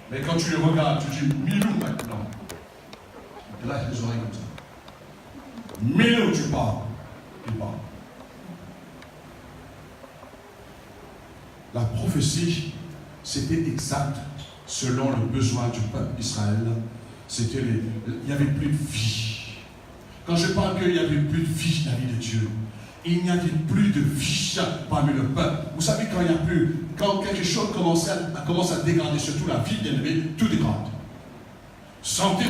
Mais quand tu le regardes, tu dis Milou maintenant. Il lâche les oreilles comme ça. Milou, tu parles. Il parle. La prophétie, c'était exact selon le besoin du peuple d'Israël. Il n'y avait plus de vie. Quand je parle qu'il n'y avait plus de vie dans la vie de Dieu, il n'y avait plus de vie parmi le peuple. Vous savez, quand quelque chose commence à dégrader, surtout la vie bien-aimée, tout dégrade. Santé.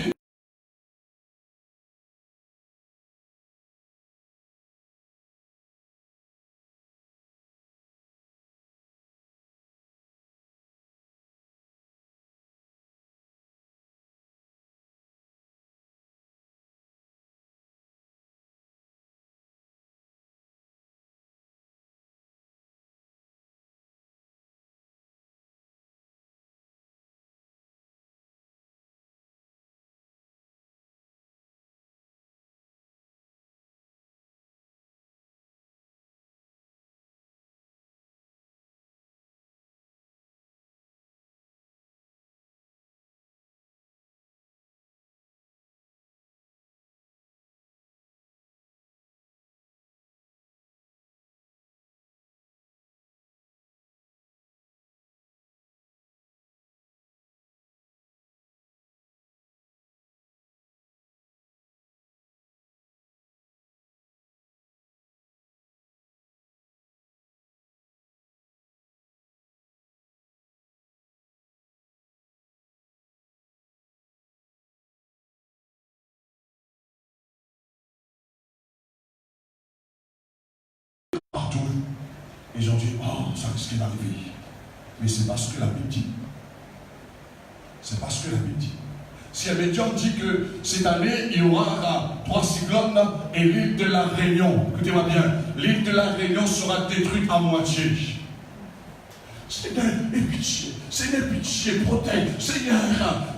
Partout, les gens disent, oh, ça risque d'arriver. Mais c'est parce que la Bible dit. C'est parce que la Bible dit. Si un médium dit que cette année, il y aura 3 cyclones et l'île de la Réunion, écoutez-moi bien, l'île de la Réunion sera détruite à moitié. Seigneur, aie pitié, Seigneur, pitié, protège, Seigneur,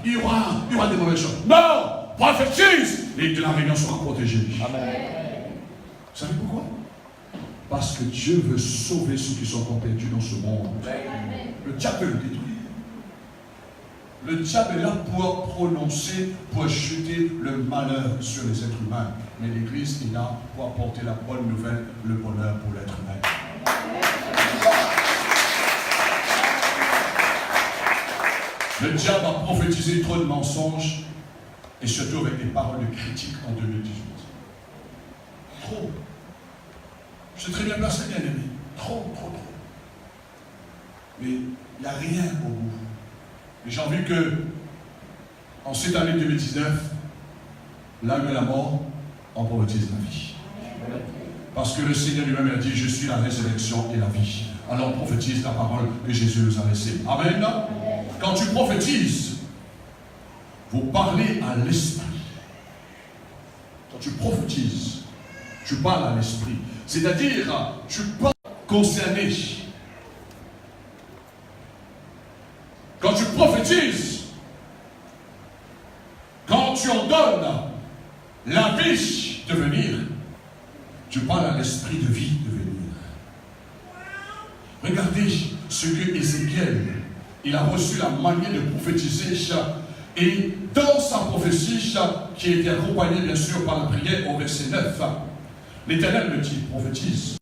il y aura des mauvaises choses. Non, prophétise, l'île de la Réunion sera protégée. Amen. Vous savez pourquoi? Parce que Dieu veut sauver ceux qui sont encore perdus dans ce monde. Amen. Le diable veut le détruire. Le diable est là pour prononcer, pour jeter le malheur sur les êtres humains. Mais l'Église est là pour apporter la bonne nouvelle, le bonheur pour l'être humain. Le diable a prophétisé trop de mensonges et surtout avec des paroles de critique en 2018. Trop. Je suis très bien placé, bien aimé. Trop. Mais il n'y a rien au bout. Et j'ai envie que, en cette année 2019, l'âme et la mort en prophétisent la vie. Parce que le Seigneur lui-même a dit, je suis la résurrection et la vie. Alors prophétise la parole que Jésus nous a laissée. Amen. Quand tu prophétises, vous parlez à l'esprit. Quand tu prophétises, tu parles à l'esprit. C'est-à-dire, tu peux concerner. Quand tu prophétises, quand tu en donnes la vie de venir, tu parles à l'esprit de vie de venir. Regardez ce que Ézéchiel, il a reçu la manière de prophétiser, et dans sa prophétie, qui était accompagnée bien sûr par la prière au verset 9, l'Éternel me dit, prophétise.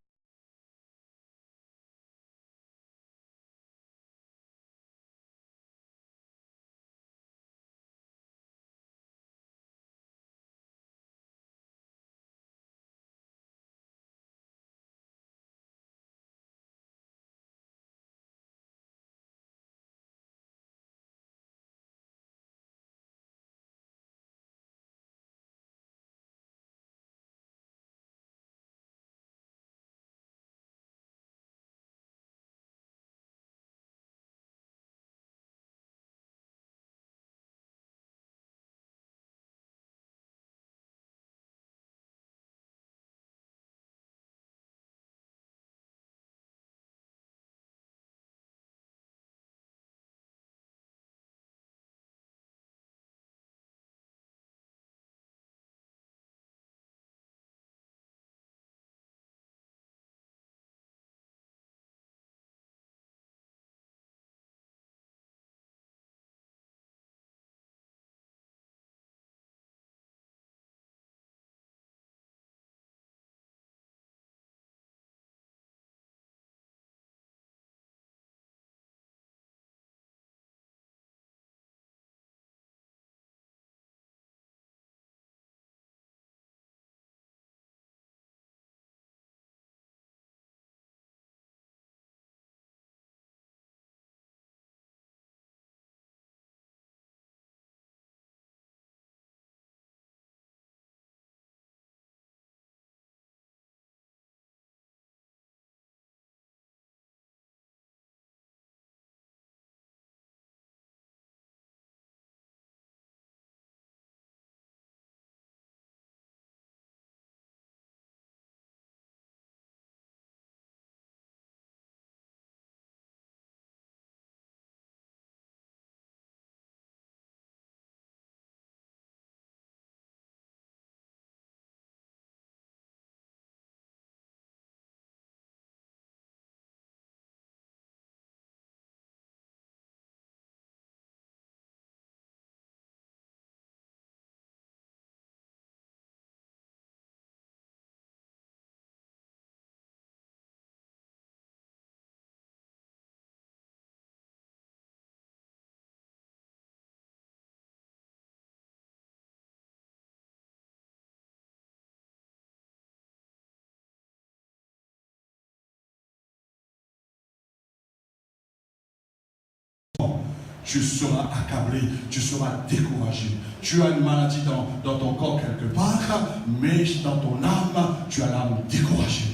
tu seras accablé, tu seras découragé. Tu as une maladie dans ton corps quelque part, mais dans ton âme, tu as l'âme découragée.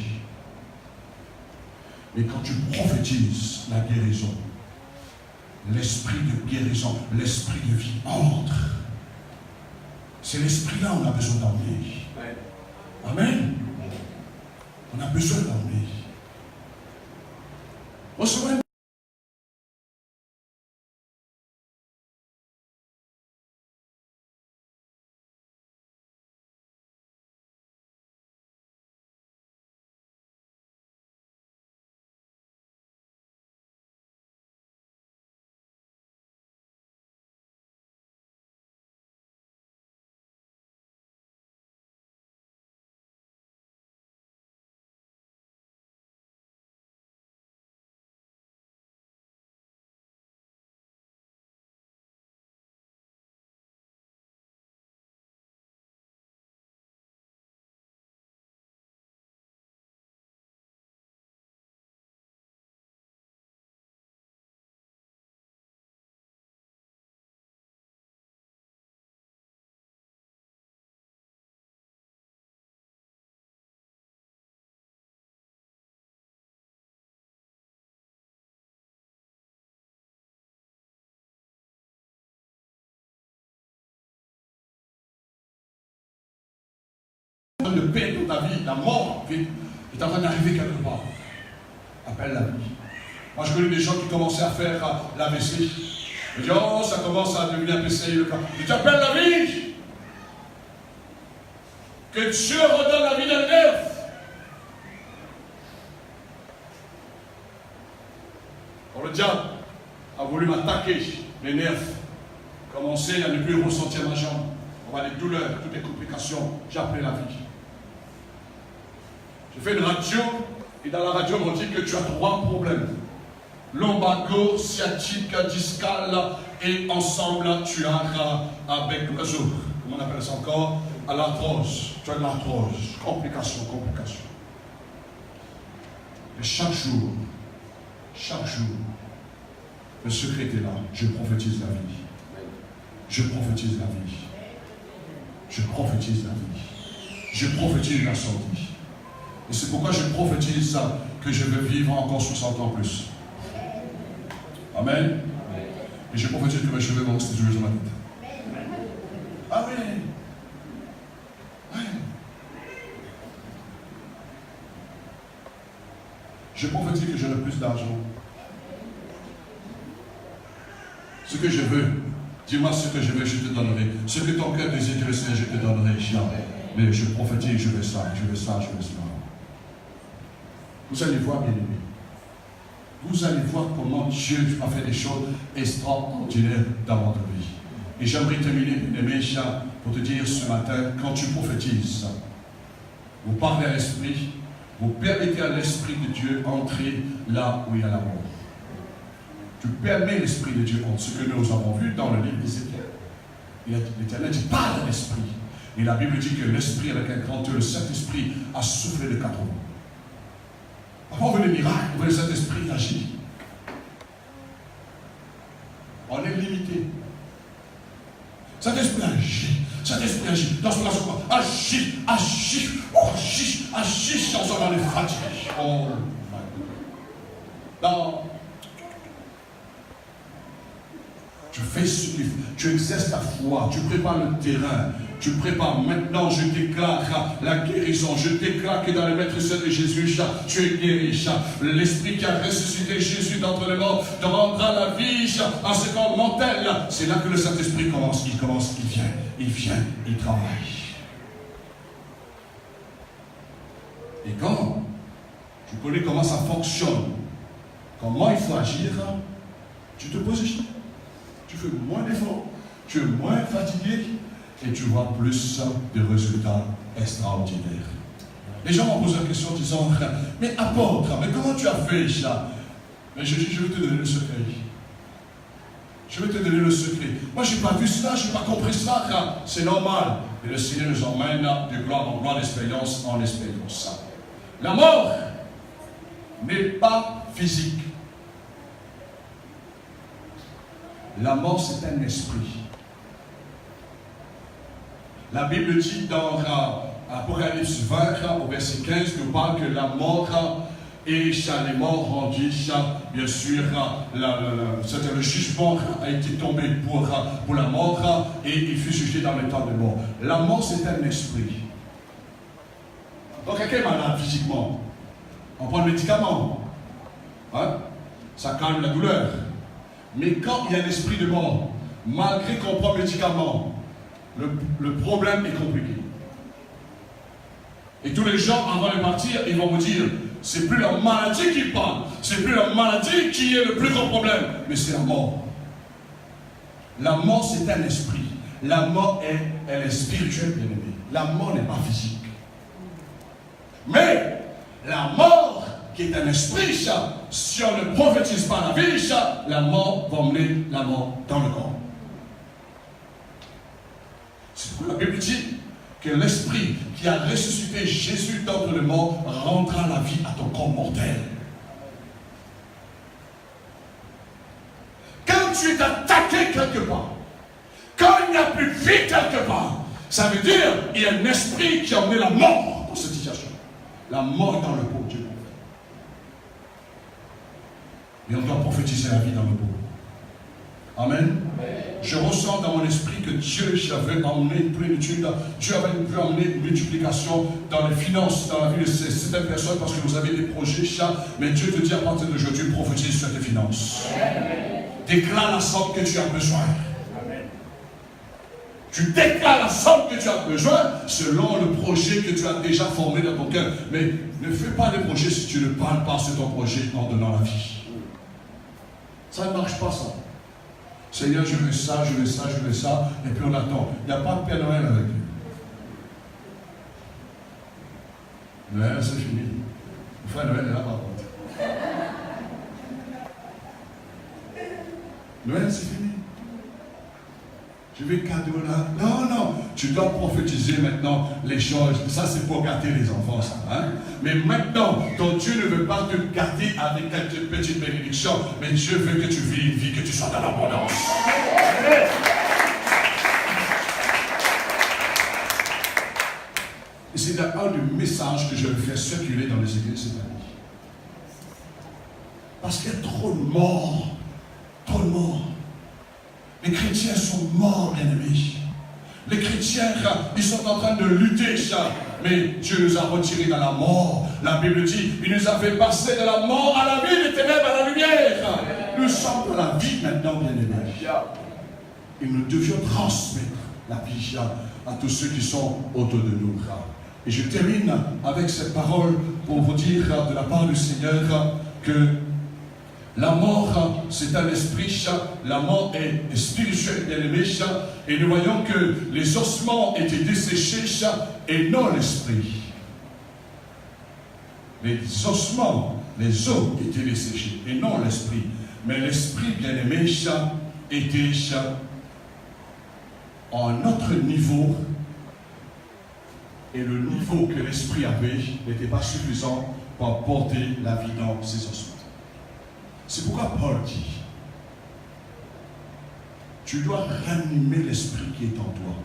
Mais quand tu prophétises la guérison, l'esprit de guérison, l'esprit de vie entre. C'est l'esprit-là qu'on a besoin d'emmener. Amen. On a besoin d'emmener. Recevez. De paix dans ta vie, la mort est en train d'arriver quelque part. Appelle la vie. Moi, je connais des gens qui commençaient à faire l'AVC. Je dis, oh, ça commence à devenir un PCI le cas. Je dis, appelle la vie. Que Dieu redonne la vie d'un nerf. Quand le diable a voulu m'attaquer les nerfs, commencer à ne plus ressentir ma jambe, on va les douleurs, toutes les complications, j'ai appelé la vie. J'ai fait une radio, et dans la radio, on dit que tu as 3 problèmes. Lombago, sciatique, discal, et ensemble, tu as avec le réseau. Comment on appelle ça encore? À l'arthrose. Tu as de l'arthrose. Complications. Et chaque jour, le secret est là. Je prophétise la vie. Je prophétise la vie. Je prophétise la vie. Je prophétise la santé. Et c'est pourquoi je prophétise que je vais vivre encore 60 ans plus. Amen. Et je prophétise que mes cheveux vont rester toujours sur ma tête. Ah oui. Oui. Je prophétise que j'aurai plus d'argent. Ce que je veux, dis-moi ce que je veux, je te donnerai. Ce que ton cœur désire, je te donnerai. Mais je prophétise, je veux ça. Vous allez voir, bien aimé. Vous allez voir comment Dieu a fait des choses extraordinaires dans votre vie. Et j'aimerais terminer, bien aimé, pour te dire ce matin, quand tu prophétises, vous parlez à l'esprit, vous permettez à l'esprit de Dieu entrer là où il y a la mort. Tu permets l'esprit de Dieu entrer. Ce que nous avons vu dans le livre d'Ézéchiel. L'Éternel dit, parle à l'esprit. Et la Bible dit que l'esprit avec un grand E, le Saint-Esprit, a soufflé de 4 ans. Avant, on veut les miracles, on veut le Saint-Esprit agir. On est limité. Saint-Esprit agit. Dans ce place, agit. On s'en va les fatiguer. Oh, non. Tu fais ce qu'il faut. Tu exerces ta foi. Tu prépares le terrain. Tu prépares. Maintenant, je déclare la guérison. Je déclare que dans le maître de Jésus, tu es guéri. L'esprit qui a ressuscité Jésus d'entre les morts te rendra la vie en ce corps mortel. C'est là que le Saint-Esprit commence. Il vient, il travaille. Et quand tu connais comment ça fonctionne, comment il faut agir, tu te positionnes. Tu fais moins d'efforts, tu es moins fatigué et tu vois plus de résultats extraordinaires. Les gens m'ont posé la question en disant, mais apôtre, mais comment tu as fait ça? Mais je dis, je vais te donner le secret. Moi, je n'ai pas vu cela, je n'ai pas compris cela. C'est normal. Et le Seigneur nous emmène de gloire en gloire, d'expérience en expérience. La mort n'est pas physique. La mort, c'est un esprit. La Bible dit dans Apocalypse 20, au verset 15, nous parle que la mort et les morts rendus, bien sûr, le jugement a été tombé pour la mort et il fut jugé dans le temps de mort. La mort, c'est un esprit. Donc, quelqu'un est malade physiquement, on prend le médicament, hein? Ça calme la douleur. Mais quand il y a un esprit de mort, malgré qu'on prend le médicament, le problème est compliqué. Et tous les gens, avant de partir, ils vont vous dire, c'est plus la maladie qui parle, c'est plus la maladie qui est le plus grand problème, mais c'est la mort. La mort, c'est un esprit. La mort, elle est spirituelle, bien aimée. La mort n'est pas physique. Mais, la mort, qui est un esprit, si on ne prophétise pas la vie, la mort va emmener la mort dans le corps. C'est pourquoi la Bible dit que l'esprit qui a ressuscité Jésus d'entre les morts rendra la vie à ton corps mortel. Quand tu es attaqué quelque part, quand il n'y a plus de vie quelque part, ça veut dire qu'il y a un esprit qui a emmené la mort dans cette situation. La mort dans le pot, Dieu. Et on doit prophétiser la vie dans le pot. Amen. Je ressens dans mon esprit que Dieu avait emmené une plénitude, Dieu avait pu emmener une multiplication dans les finances, dans la vie de certaines personnes, parce que vous avez des projets, mais Dieu te dit à partir d'aujourd'hui, prophétise sur tes finances. Déclare la somme que tu as besoin. Tu déclares la somme que tu as besoin selon le projet que tu as déjà formé dans ton cœur. Mais ne fais pas de projet si tu ne parles pas sur ton projet en donnant la vie. Ça ne marche pas, ça. Seigneur, je veux ça, je veux ça, je veux ça, et puis on attend. Il n'y a pas de Père Noël avec lui. Noël, c'est fini. Le frère Noël est là, par contre. Noël, c'est fini. Je vais cadeau là. Non, non. Tu dois prophétiser maintenant les choses. Ça, c'est pour gâter les enfants, ça. Hein? Mais maintenant, ton Dieu ne veut pas te gâter avec quelques petites bénédictions, mais Dieu veut que tu vis une vie, que tu sois dans l'abondance. Et c'est un des messages que je veux faire circuler dans les églises cette année. Parce qu'il y a trop de morts. Trop de morts. Les chrétiens sont morts, bien-aimés. Les chrétiens, ils sont en train de lutter, mais Dieu nous a retirés dans la mort. La Bible dit, il nous a fait passer de la mort à la vie, des ténèbres à la lumière. Nous sommes dans la vie maintenant, bien-aimés. Et nous devions transmettre la vie à tous ceux qui sont autour de nous. Et je termine avec cette parole pour vous dire de la part du Seigneur que la mort, c'est un esprit, la mort est spirituelle, bien-aimé, et nous voyons que les ossements étaient desséchés et non l'esprit. Les ossements, les os étaient desséchés et non l'esprit. Mais l'esprit, bien-aimé, était à un autre niveau, et le niveau que l'esprit avait n'était pas suffisant pour porter la vie dans ses ossements. C'est pourquoi Paul dit, tu dois ranimer l'esprit qui est en toi.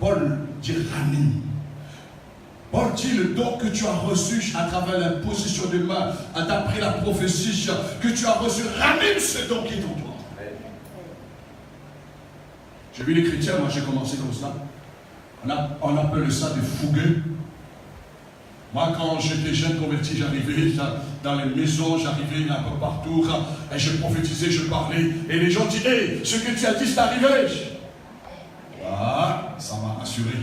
Paul dit ranime. Paul dit le don que tu as reçu à travers l'imposition des mains, d'après la prophétie que tu as reçu, ranime ce don qui est en toi. J'ai vu les chrétiens, moi j'ai commencé comme ça. On appelle ça des fougueux. Moi, quand j'étais jeune converti, j'arrivais dans les maisons, j'arrivais un peu partout, et je prophétisais, je parlais, et les gens disaient, hey, ce que tu as dit, c'est arrivé. Ah, ça m'a rassuré.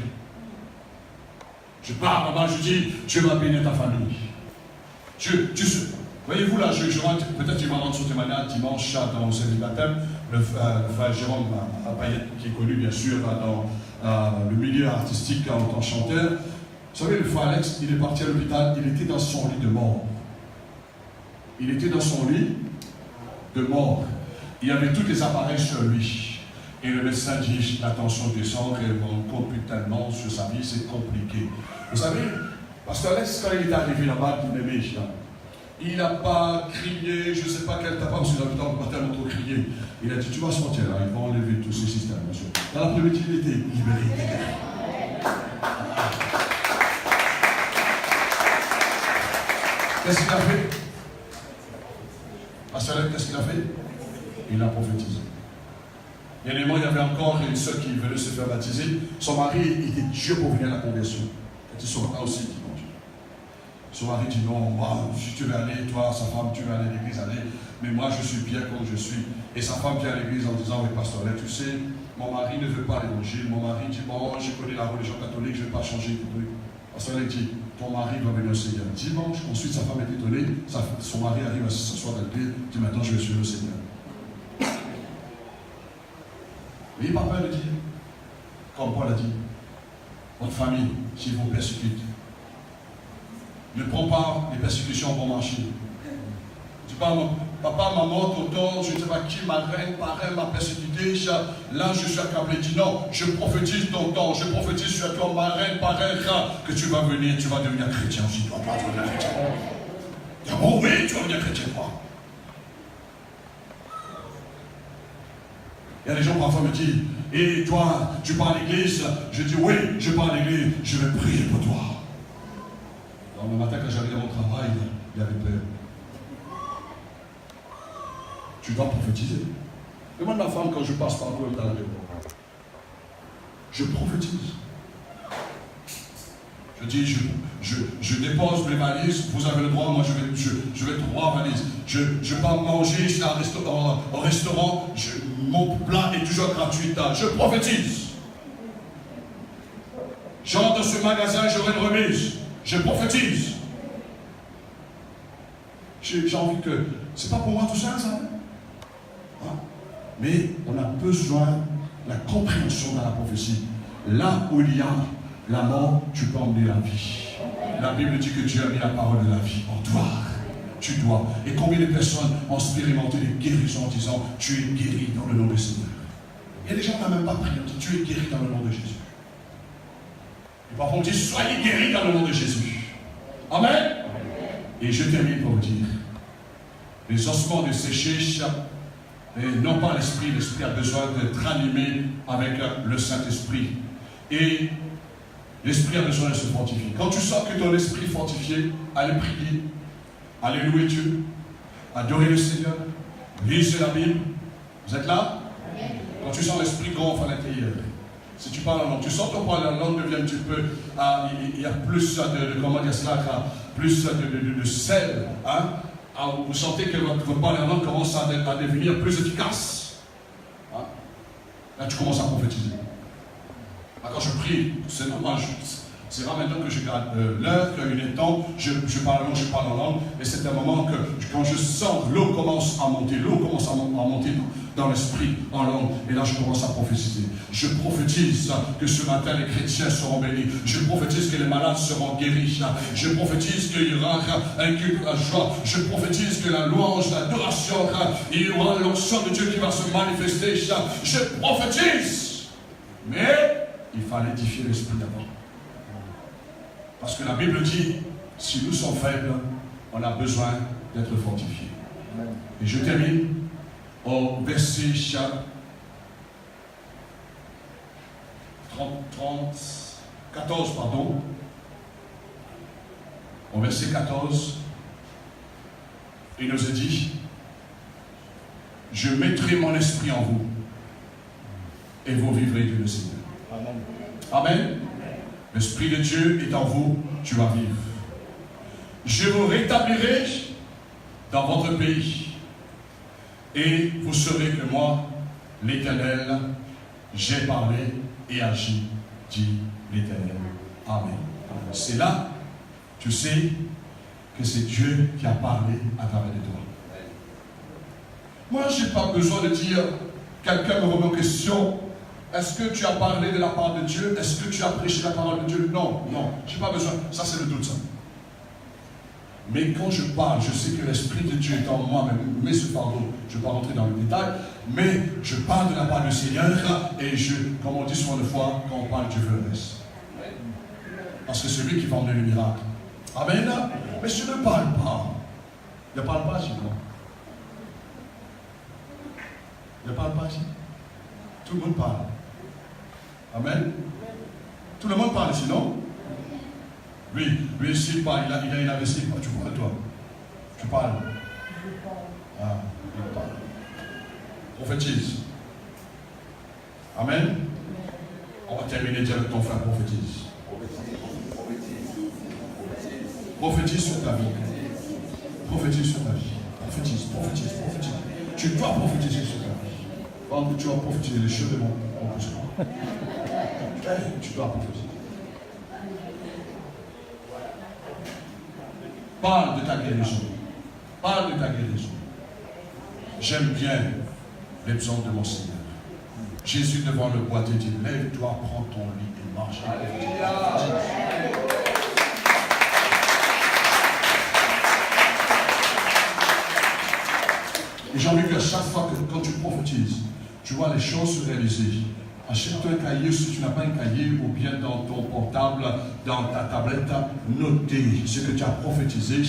Je pars là-bas, je dis, Dieu va bénir ta famille. Voyez-vous là, peut-être tu vas rendre son témoignage dimanche dans le baptême, le frère Jérôme Payette, qui est connu bien sûr dans le milieu artistique en tant que chanteur. Vous savez, le frère Alex, il est parti à l'hôpital, il était dans son lit de mort. Il était dans son lit de mort. Il y avait tous les appareils sur lui. Et le médecin dit, la tension descend, et on compte plus tellement sur sa vie, c'est compliqué. Vous savez, Pasteur Alex, quand il est arrivé là-bas, il n'a pas crié, je ne sais pas quel tabac, parce que l'hôpital ne peut pas tellement trop crier. Il a dit, tu vas sortir là, ils vont enlever tous ces systèmes. Dans l'après-midi, il était libéré. Qu'est-ce qu'il a fait? Pasteur, qu'est-ce qu'il a fait? Il a prophétisé. Il y a encore une soeur qui venait se faire baptiser. Son mari était Dieu pour venir à la conversion. C'était son mari aussi dimanche. Son mari dit non, moi, si tu veux aller, toi, sa femme, tu veux aller à l'église, allez. Mais moi, je suis bien comme je suis. Et sa femme vient à l'église en disant, oui, pasteur, là, tu sais, mon mari ne veut pas l'évangile. Mon mari dit, bon, je connais la religion catholique, je ne vais pas changer. Pasteur, il dit, ton mari va venir au Seigneur. Dimanche, ensuite, sa femme est étonnée. Son mari arrive à s'asseoir dans l'église, dit, maintenant, je vais suivre le Seigneur. N'ayez pas peur de dire, comme Paul a dit, votre famille, s'ils vous persécutent, ne prends pas les persécutions pour marcher. Tu parles, papa, maman, tonton, je ne sais pas qui, ma reine, parrain m'a persécuté, là je suis accablé. Il dit non, je prophétise tonton, je prophétise sur toi, ma reine, parrain, que tu vas venir, tu vas devenir chrétien. Je dis, toi, tu vas devenir chrétien. Il dit, bon, oui, tu vas devenir chrétien, toi. Il y a des gens parfois me disent, et toi, tu pars à l'église? Je dis, oui, je pars à l'église, je vais prier pour toi. Alors, le matin, quand j'arrive à mon travail, il y avait peur. Tu dois prophétiser. Demande ma femme quand je passe par vous dans la maison. Je prophétise. Je dis, je dépose mes valises, vous avez le droit, moi je vais 3 valises. Je pars manger au restaurant, mon plat est toujours gratuit. Je prophétise. J'entre dans ce magasin, j'aurai une remise. Je prophétise. J'ai envie que... C'est pas pour moi tout ça, ça. Hein? Mais on a besoin de la compréhension dans la prophétie. Là où il y a la mort, tu peux emmener la vie. La Bible dit que Dieu a mis la parole de la vie en toi. Tu dois. Et combien de personnes ont expérimenté les guérisons en disant, tu es guéri dans le nom du Seigneur. Il y a des gens qui n'ont même pas prié, on dit, tu es guéri dans le nom de Jésus. Et parfois on dit, soyez guéris dans le nom de Jésus. Amen. Et je termine pour vous dire, les ossements desséchés, et non pas l'esprit a besoin d'être animé avec le Saint-Esprit. Et l'esprit a besoin de se fortifier. Quand tu sens que ton esprit est fortifié, allez prier, allez louer Dieu, adorer le Seigneur, lisez la Bible. Vous êtes là? Quand tu sens l'esprit gonfle à l'intérieur, si tu parles en langue, tu sens ton parler en langue devient un petit peu, il y a plus de comment dire cela, plus de sel, hein? Vous sentez que votre parler en langue commence à devenir plus efficace. Hein? Là, tu commences à prophétiser. Quand je prie, c'est normal, c'est là maintenant que je garde l'heure, qu'il est temps, je parle en langue, et c'est un moment que quand je sens l'eau commence à monter dans l'esprit en langue, et là je commence à prophétiser. Je prophétise que ce matin les chrétiens seront bénis, je prophétise que les malades seront guéris, je prophétise qu'il y aura un culte à joie, je prophétise que la louange, l'adoration, il y aura l'onction de Dieu qui va se manifester, je prophétise. Mais il fallait édifier l'esprit d'abord. Parce que la Bible dit, si nous sommes faibles, on a besoin d'être fortifiés. Et je termine au verset 14, pardon. Au verset 14, il nous est dit, je mettrai mon esprit en vous, et vous vivrez, dit le Seigneur. Amen. Amen. L'Esprit de Dieu est en vous, tu vas vivre. Je vous rétablirai dans votre pays. Et vous saurez que moi, l'Éternel, j'ai parlé et agi, dit l'Éternel. Amen. C'est là, tu sais, que c'est Dieu qui a parlé à travers de toi. Moi, je n'ai pas besoin de dire, quelqu'un me remet en question, est-ce que tu as parlé de la part de Dieu? Est-ce que tu as prêché la parole de Dieu? Non, je n'ai pas besoin. Ça, c'est le doute, ça. Mais quand je parle, je sais que l'Esprit de Dieu est en moi, mais ce fardeau, je ne vais pas rentrer dans le détail, mais je parle de la part du Seigneur, et comme on dit souvent de fois, quand on parle, Dieu veut le reste. Parce que c'est lui qui va emmener le miracle. Amen. Mais je ne parle pas. Ne parle pas, sinon. Ne parle pas ici. Tout le monde parle. Amen. Tout le monde parle ici, non? Lui ici, il a une AVC. Tu vois, toi. Tu parles. Ah, il parle. Prophétise. Amen. On va terminer dire avec ton frère, prophétise. Prophétise sur ta vie. Prophétise sur ta vie. Prophétise. Tu dois prophétiser sur ta vie. Quand tu vas prophétiser, les cheveux vont pousser. Tu dois prophétiser. Parle de ta guérison. Parle de ta guérison. J'aime bien les psaumes de mon Seigneur. Jésus devant le boîtier dit, lève-toi, prends ton lit et marche. Et j'ai envie que à chaque fois que quand tu prophétises, tu vois les choses se réaliser. Achète-toi un cahier si tu n'as pas un cahier, ou bien dans ton portable, dans ta tablette, notez ce que tu as prophétisé,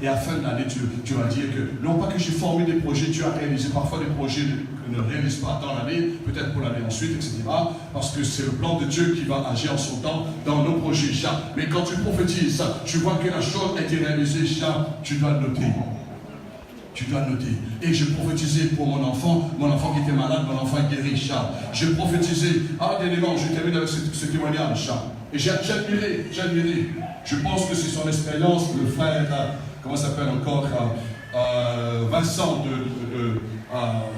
et à la fin de l'année, tu vas dire que, non pas que j'ai formé des projets, tu as réalisé parfois des projets que ne réalise pas dans l'année, peut-être pour l'année ensuite, etc. Parce que c'est le plan de Dieu qui va agir en son temps dans nos projets. Mais quand tu prophétises, tu vois que la chose a été réalisée, tu dois le noter. Tu dois noter. Et j'ai prophétisé pour mon enfant qui était malade, mon enfant est guéri, J'ai prophétisé, dernièrement, je termine avec ce témoignage, Et j'ai admiré. Je pense que c'est son expérience, le frère, comment s'appelle encore, Vincent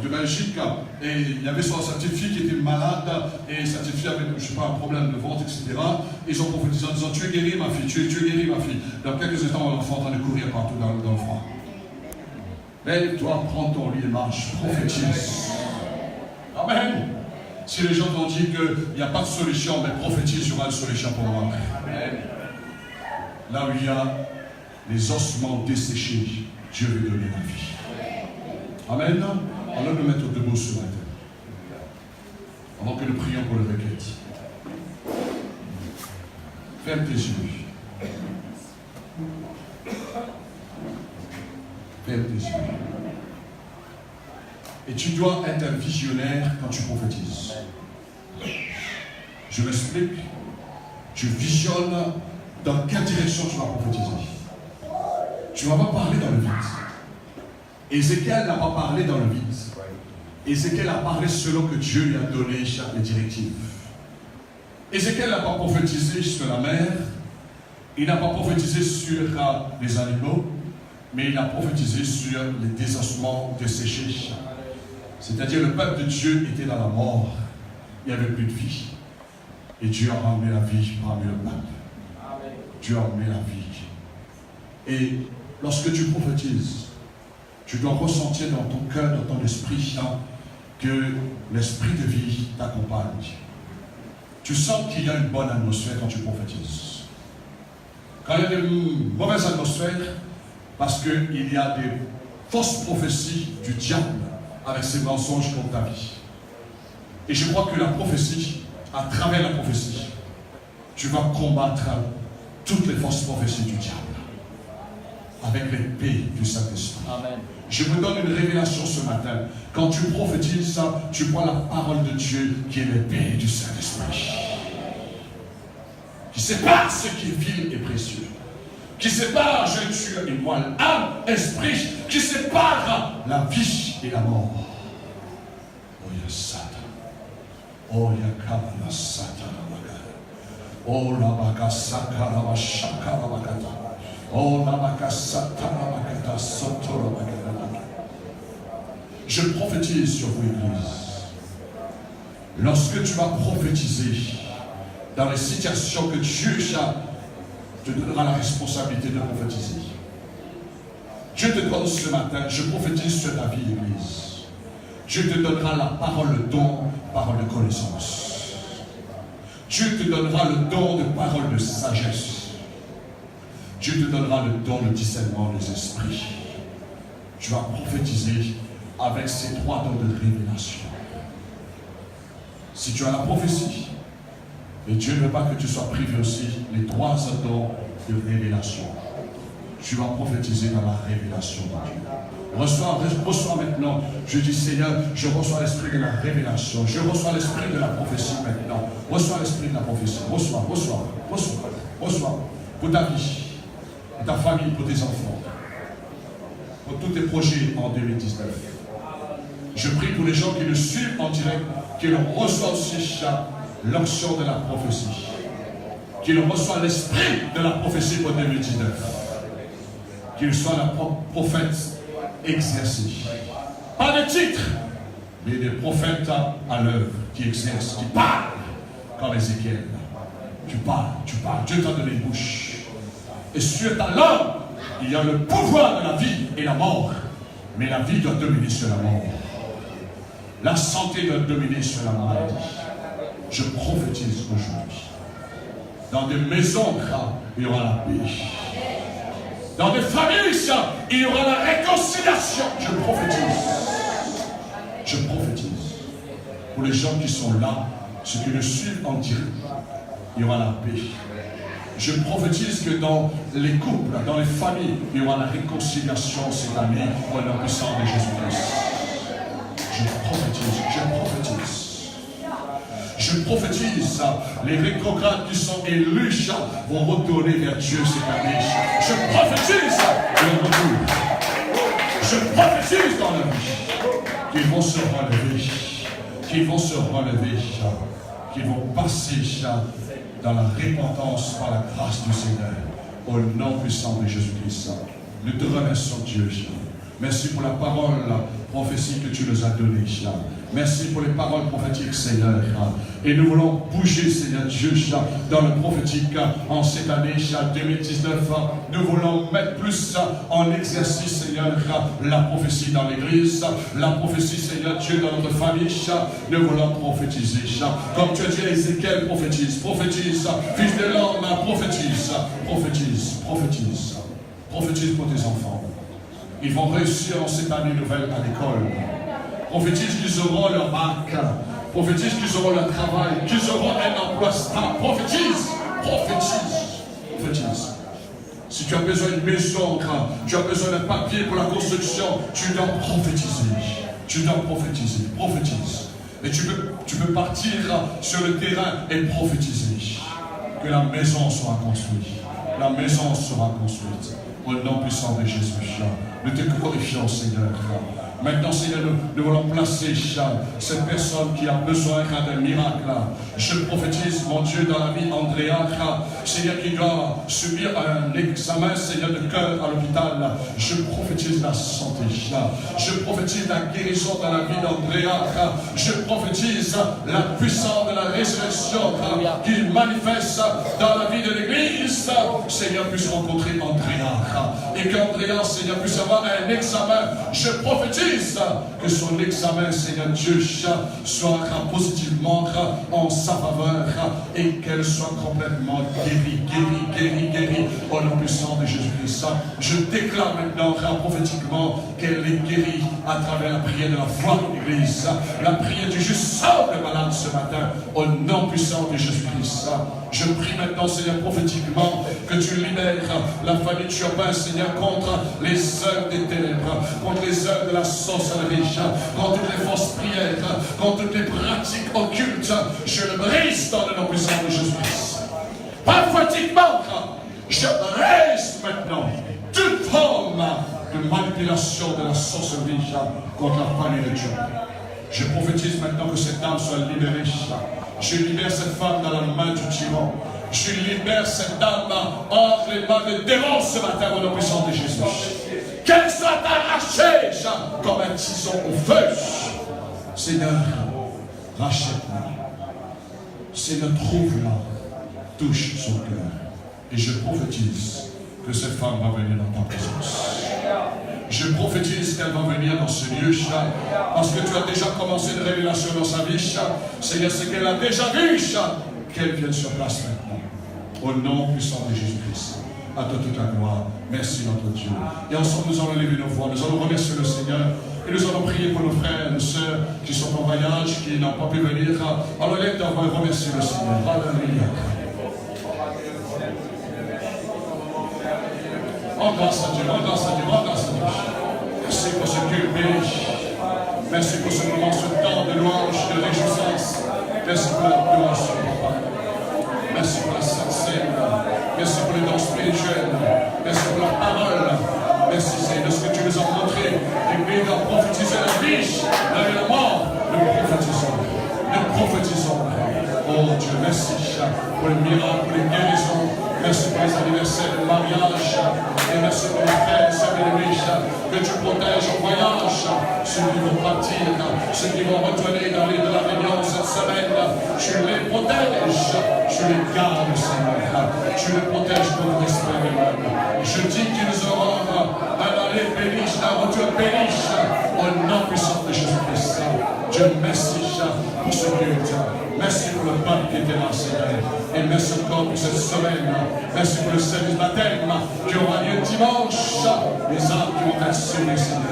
de Belgique, et il y avait sa petite fille qui était malade, et sa petite fille avait, je ne sais pas, un problème de ventre, etc. Ils ont prophétisé en disant, tu es guérie ma fille, tu es guérie ma fille. Dans quelques instants, l'enfant est en train de courir partout dans le froid. Lève-toi, prends ton lit et marche, prophétise. Amen. Si les gens t'ont dit qu'il n'y a pas de solution, mais prophétise, il y aura une solution pour moi. Amen. Là où il y a les ossements desséchés, Dieu veut donner la vie. Amen. Alors nous mettre debout sur la terre. Avant que nous prions pour le requête. Ferme tes yeux. Ferme tes yeux. Et tu dois être un visionnaire quand tu prophétises. Je m'explique. Tu visionnes dans quelle direction tu vas prophétiser. Tu ne vas pas parler dans le vide. Ézéchiel n'a pas parlé dans le vide. Ézéchiel a parlé selon que Dieu lui a donné chaque directive. Ézéchiel n'a pas prophétisé sur la mer. Il n'a pas prophétisé sur les animaux. Mais il a prophétisé sur les désossements desséchés. C'est-à-dire le peuple de Dieu était dans la mort. Il n'y avait plus de vie. Et Dieu a ramené la vie parmi le peuple. Dieu a ramené la vie. Et lorsque tu prophétises, tu dois ressentir dans ton cœur, dans ton esprit, que l'esprit de vie t'accompagne. Tu sens qu'il y a une bonne atmosphère quand tu prophétises. Quand il y a de mauvaises atmosphères, parce qu'il y a des fausses prophéties du diable avec ses mensonges contre ta vie. Et je crois que la prophétie, à travers la prophétie, tu vas combattre toutes les fausses prophéties du diable avec l'épée du Saint-Esprit. Amen. Je me donne une révélation ce matin. Quand tu prophétises, tu vois la parole de Dieu qui est l'épée du Saint-Esprit. Qui sépare ce qui est vil et précieux. Qui sépare jeune tueur et moelle, âme, esprit, qui sépare la vie et la mort. Oh, il y a Satan. Oh, il y a Kabbalah Satan. Oh, la baka sakara wa shakara wa kata. Oh, la baka satara wa kata sotora wa kata. Je prophétise sur vous, Église. Lorsque tu vas prophétiser dans les situations que Dieu te donnera la responsabilité de prophétiser. Dieu te donne ce matin, je prophétise sur ta vie, Église. Dieu te donnera la parole, le don, parole de connaissance. Dieu te donnera le don de parole de sagesse. Dieu te donnera le don de discernement des esprits. Tu vas prophétiser avec ces trois dons de révélation. Si tu as la prophétie, et Dieu ne veut pas que tu sois privé aussi les trois dons de révélation. Tu vas prophétiser dans la révélation de Dieu. Reçois maintenant. Je dis Seigneur, je reçois l'esprit de la révélation. Je reçois l'esprit de la prophétie maintenant. Reçois l'esprit de la prophétie. Reçois. Pour ta vie, pour ta famille, pour tes enfants. Pour tous tes projets en 2019. Je prie pour les gens qui le suivent en direct, qu'ils reçoivent aussi l'onction de la prophétie. Qu'ils reçoivent l'esprit de la prophétie pour 2019. Qu'ils soient la prophète exercé. Pas de titre, mais des prophètes à l'œuvre qui exercent, qui parlent comme Ézéchiel. Tu parles. Dieu t'a donné une bouche. Et sur ta langue, il y a le pouvoir de la vie et la mort. Mais la vie doit dominer sur la mort. La santé doit dominer sur la maladie. Je prophétise aujourd'hui. Dans des maisons, il y aura la paix. Dans des familles, il y aura la réconciliation. Je prophétise. Pour les gens qui sont là, ceux qui le suivent en direct, il y aura la paix. Je prophétise que dans les couples, dans les familles, il y aura la réconciliation cette année au nom puissant de Jésus-Christ. Je prophétise, les rétrogrades qui sont élus vont retourner vers Dieu cette année. Je prophétise le retour. Je prophétise dans la vie qu'ils vont se relever, qu'ils vont passer dans la repentance par la grâce du Seigneur, au nom puissant de Jésus-Christ. Nous te remercions, Dieu. Merci pour la parole prophétique que tu nous as donnée. Merci pour les paroles prophétiques, Seigneur. Et nous voulons bouger, Seigneur Dieu, dans le prophétique en cette année 2019. Nous voulons mettre plus en exercice, Seigneur, la prophétie dans l'Église, la prophétie, Seigneur Dieu, dans notre famille. Nous voulons prophétiser. Comme tu as dit à Ézéchiel, prophétise. Fils de l'homme, prophétise. Prophétise pour tes enfants. Ils vont réussir en cette année nouvelle à l'école. Prophétise qu'ils auront leur bac. Prophétise qu'ils auront leur travail. Qu'ils auront un emploi stable. Prophétise. Si tu as besoin d'une maison, tu as besoin d'un papier pour la construction, tu dois prophétiser. Prophétise. Et tu peux partir sur le terrain et prophétiser. Que la maison sera construite. Au nom puissant de Jésus. Nous te glorifions, Seigneur. Maintenant, Seigneur, nous voulons placer cette personne qui a besoin d'un miracle. Je prophétise, mon Dieu, dans la vie d'Andrea, Seigneur, qui doit subir un examen, Seigneur, de cœur à l'hôpital. Je prophétise la santé. Je prophétise la guérison dans la vie d'Andrea. Je prophétise la puissance de la résurrection qu'il manifeste dans la vie de l'Église. Seigneur, puisse rencontrer Andrea. Et qu'Andrea, Seigneur, puisse avoir un examen. Je prophétise que son examen, Seigneur Dieu, soit positivement en sa faveur et qu'elle soit complètement guérie au nom puissant de Jésus-Christ. Je déclare maintenant prophétiquement qu'elle est guérie à travers la prière de la foi de l'Église. La prière du juste sauve le malade ce matin au nom puissant de Jésus-Christ. Je prie maintenant, Seigneur, prophétiquement, que tu libères la famille de Chopin, Seigneur, contre les œuvres des ténèbres, contre les œuvres de la sorcellerie, contre toutes les fausses prières, contre toutes les pratiques occultes. Je le brise dans le nom puissant de Jésus-Christ. Prophétiquement, je brise maintenant toute forme de manipulation de la sorcellerie contre la famille de Dieu. Je prophétise maintenant que cette âme soit libérée. Je libère cette femme dans la main du tyran. Je libère cette dame entre les mains des démons ce matin au nom puissant de Jésus. Qu'elle soit arrachée comme un tison au feu. Seigneur, rachète-la. Seigneur, trouve-la. Touche son cœur. Et je prophétise que cette femme va venir dans ta présence. Je prophétise qu'elle va venir dans ce lieu, parce que tu as déjà commencé une révélation dans sa vie, Seigneur, c'est qu'elle a déjà vu, qu'elle vienne sur place maintenant. Au nom puissant de Jésus-Christ. À toi toute la gloire. Merci notre Dieu. Et ensemble, nous allons lever nos voix. Nous allons remercier le Seigneur. Et nous allons prier pour nos frères et nos sœurs qui sont en voyage, qui n'ont pas pu venir. Alors, lève ta voix et remercie le Seigneur. Alléluia. Oh, grâce à Dieu, oh, grâce à Dieu, oh, grâce à Dieu. Merci pour ce culte béni. Merci pour ce moment, ce temps de louange, de réjouissance. Merci pour l'adoration, Papa. Merci pour la Sainte Seine. Merci pour les dons spirituels. Merci pour la parole. Merci, Seigneur, de ce que tu nous as montré. Et puis, de prophétiser la vie, la mort. Nous prophétisons. Nous prophétisons. Oh Dieu, merci pour les miracles, pour les guérisons. Merci pour les anniversaires de mariage. Et merci pour les frères et sœurs bien-aimés. Que tu protèges au voyage. Ceux qui vont partir, ceux qui vont retourner dans l'île de la Réunion cette semaine. Tu les protèges. Tu les gardes, Seigneur. Tu les protèges pour le respect de l'homme. Je dis qu'ils auront un aller béni, un retour béni. Au nom puissant de Jésus-Christ. Dieu, merci pour ce culte. Merci pour le peuple qui était là, Seigneur. Et merci encore pour cette semaine. Merci pour le service baptême qui aura lieu dimanche. Les âmes qui vont être sauvées, Seigneur.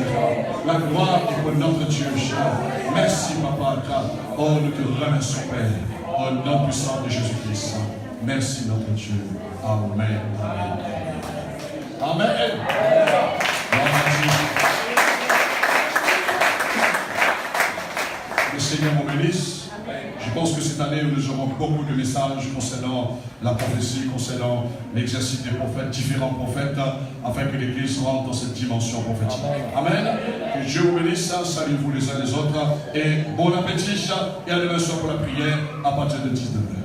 La gloire est pour notre Dieu. Merci, Papa. Oh, nous te remercions, Père. Au nom puissant de Jésus-Christ. Merci, notre Dieu. Amen. Amen. Amen. Le Seigneur vous bénisse. Je pense que cette année, nous aurons beaucoup de messages concernant la prophétie, concernant l'exercice des prophètes, différents prophètes, afin que l'Église rentre dans cette dimension prophétique. Amen. Que Dieu vous bénisse. Saluez-vous les uns les autres. Et bon appétit et à demain soir pour la prière à partir de 19h.